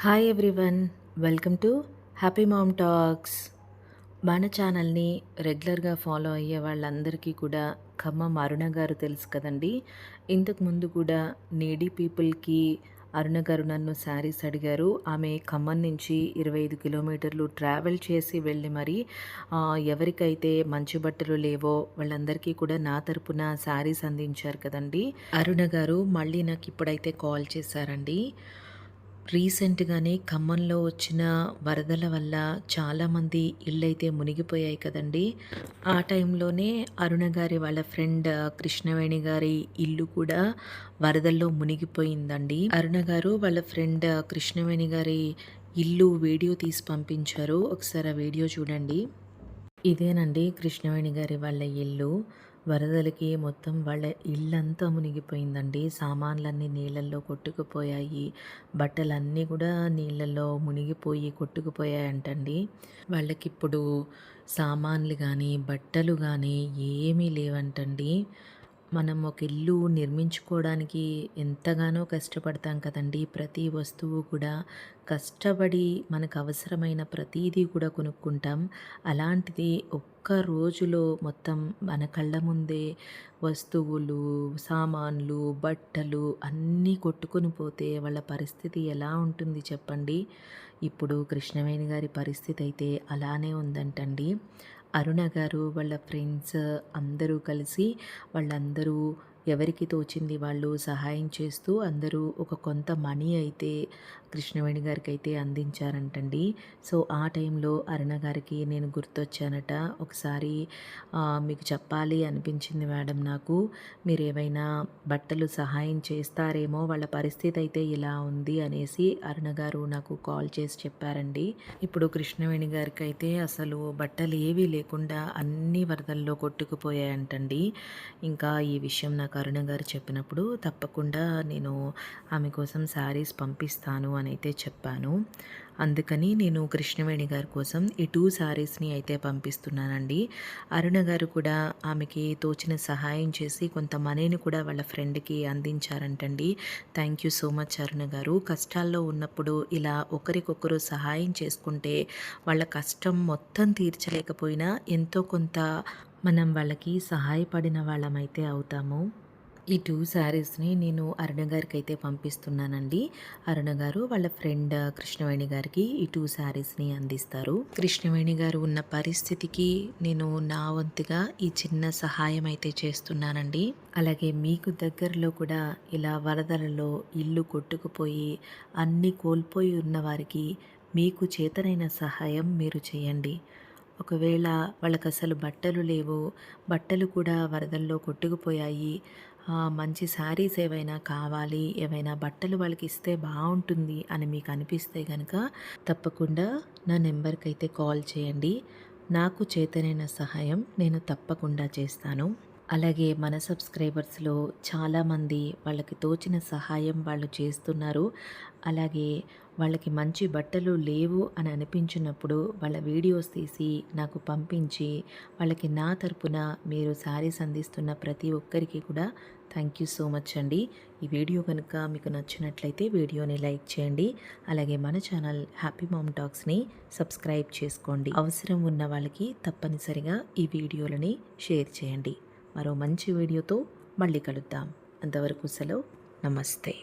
Hi everyone, welcome to happy ma'am talks. మన ఛానల్ని రెగ్యులర్గా ఫాలో అయ్యే వాళ్ళందరికీ కూడా ఖమ్మం అరుణ గారు తెలుసు కదండి. ఇంతకుముందు కూడా నీడీ పీపుల్కి అరుణ గారు నన్ను శారీస్ అడిగారు. ఆమె ఖమ్మం నుంచి 25 కిలోమీటర్లు ట్రావెల్ చేసి వెళ్ళి మరి ఎవరికైతే మంచి బట్టలు లేవో వాళ్ళందరికీ కూడా నా తరపున శారీస్ అందించారు కదండి. అరుణ గారు మళ్ళీ నాకు ఇప్పుడైతే కాల్ చేశారండి. రీసెంట్గానే ఖమ్మంలో వచ్చిన వరదల వల్ల చాలామంది ఇళ్ళైతే మునిగిపోయాయి కదండి. ఆ టైంలోనే అరుణ గారి వాళ్ళ ఫ్రెండ్ కృష్ణవేణి గారి ఇల్లు కూడా వరదల్లో మునిగిపోయిందండి. అరుణ గారు వాళ్ళ ఫ్రెండ్ కృష్ణవేణి గారి ఇల్లు వీడియో తీసి పంపించారు. ఒకసారి ఆ వీడియో చూడండి. ఇదేనండి కృష్ణవేణి గారి వాళ్ళ ఇల్లు. వరదలకి మొత్తం వాళ్ళ ఇల్లంతా మునిగిపోయిందండి. సామాన్లన్నీ నీళ్ళల్లో కొట్టుకుపోయాయి. బట్టలన్నీ కూడా నీళ్ళల్లో మునిగిపోయి కొట్టుకుపోయాయంటండి. వాళ్ళకిప్పుడు సామాన్లు కానీ బట్టలు కానీ ఏమీ లేవంటండి. మనం ఒక ఇల్లు నిర్మించుకోవడానికి ఎంతగానో కష్టపడతాం కదండి. ప్రతి వస్తువు కూడా కష్టపడి మనకు అవసరమైన ప్రతీదీ కూడా కొనుక్కుంటాం. అలాంటిది ఒక్క రోజులో మొత్తం మన కళ్ళ ముందే వస్తువులు, సామాన్లు, బట్టలు అన్నీ కొట్టుకొని పోతే వాళ్ళ పరిస్థితి ఎలా ఉంటుంది చెప్పండి. ఇప్పుడు కృష్ణవేణి గారి పరిస్థితి అయితే అలానే ఉందంటండి. అరుణ గారు వాళ్ళ ఫ్రెండ్స్ అందరూ కలిసి వాళ్ళందరూ ఎవరికి తోచింది వాళ్ళు సహాయం చేస్తూ అందరూ ఒక కొంత మనీ అయితే కృష్ణవేణి గారికి అయితే అందించారంటండి. సో ఆ టైంలో అరుణ గారికి నేను గుర్తొచ్చానట. ఒకసారి మీకు చెప్పాలి అనిపించింది మేడం నాకు, మీరు ఏమైనా బట్టలు సహాయం చేస్తారేమో, వాళ్ళ పరిస్థితి అయితే ఇలా ఉంది అనేసి అరుణ గారు నాకు కాల్ చేసి చెప్పారండి. ఇప్పుడు కృష్ణవేణి గారికి అయితే అసలు బట్టలు ఏవీ లేకుండా అన్ని వరదల్లో కొట్టుకుపోయాయంటండి. ఇంకా ఈ విషయం నాకు అరుణ గారు చెప్పినప్పుడు తప్పకుండా నేను ఆమె కోసం శారీస్ పంపిస్తాను అని అయితే చెప్పాను. అందుకని నేను కృష్ణవేణి గారి కోసం ఈ 2 శారీస్ని అయితే పంపిస్తున్నానండి. అరుణ గారు కూడా ఆమెకి తోచిన సహాయం చేసి కొంత మనీని కూడా వాళ్ళ ఫ్రెండ్కి అందించారంటండి. థ్యాంక్ యూ సో మచ్ అరుణ గారు. కష్టాల్లో ఉన్నప్పుడు ఇలా ఒకరికొకరు సహాయం చేసుకుంటే వాళ్ళ కష్టం మొత్తం తీర్చలేకపోయినా ఎంతో కొంత మనం వాళ్ళకి సహాయపడిన వాళ్ళమైతే అవుతాము. ఈ 2 శారీస్ని నేను అరుణ గారికి అయితే పంపిస్తున్నానండి. అరుణ గారు వాళ్ళ ఫ్రెండ్ కృష్ణవేణి గారికి ఈ 2 శారీస్ని అందిస్తారు. కృష్ణవేణి గారు ఉన్న పరిస్థితికి నేను నా వంతుగా ఈ చిన్న సహాయం అయితే చేస్తున్నానండి. అలాగే మీకు దగ్గరలో కూడా ఇలా వరదలలో ఇల్లు కొట్టుకుపోయి అన్నీ కోల్పోయి ఉన్న వారికి మీకు చేతనైన సహాయం మీరు చేయండి. ఒకవేళ వాళ్ళకి అసలు బట్టలు లేవు, బట్టలు కూడా వరదల్లో కొట్టుకుపోయాయి, మంచి శారీస్ ఏవైనా కావాలి, ఏవైనా బట్టలు వాళ్ళకి ఇస్తే బాగుంటుంది అని మీకు అనిపిస్తే కనుక తప్పకుండా నా నెంబర్కి అయితే కాల్ చేయండి. నాకు చేతనైన సహాయం నేను తప్పకుండా చేస్తాను. అలాగే మన సబ్స్క్రైబర్స్లో చాలామంది వాళ్ళకి తోచిన సహాయం వాళ్ళు చేస్తున్నారు. అలాగే వాళ్ళకి మంచి బట్టలు లేవు అని అనిపించినప్పుడు వాళ్ళ వీడియోస్ తీసి నాకు పంపించి వాళ్ళకి నా తరపున మీరు శారీస్ అందిస్తున్న ప్రతి ఒక్కరికి కూడా థ్యాంక్ యూ సో మచ్ అండి. ఈ వీడియో కనుక మీకు నచ్చినట్లయితే వీడియోని లైక్ చేయండి. అలాగే మన ఛానల్ హ్యాపీ మామ్ టాక్స్ని సబ్స్క్రైబ్ చేసుకోండి. అవసరం ఉన్న వాళ్ళకి తప్పనిసరిగా ఈ వీడియోలని షేర్ చేయండి. మరో మంచి వీడియోతో మళ్ళీ కలుద్దాం. అంతవరకు సెలవు. నమస్తే.